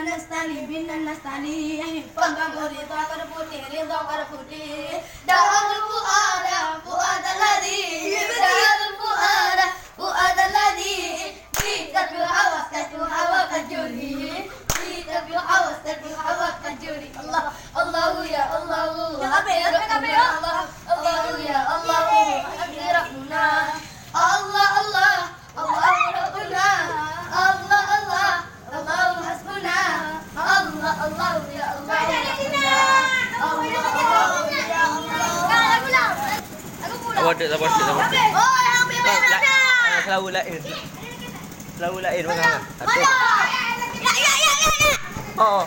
nasta'in binna nasta'in Panggamu ridha karputi ridha karputi Da'al fu'ada fu'ada ladhi Da'al fu'ada fu'ada ladhi Jika hawas katu hawa kajuri Jika hawas katu hawa kajuri Allah Allahu ya Allahu Allah Allahu ya Allahu Rabbuna Allah Allah Allahu Rabbuna Allah Allah Allahu hasbuna Allah Allah ya Allah Selalu lain. Selalu lain mana? Oh.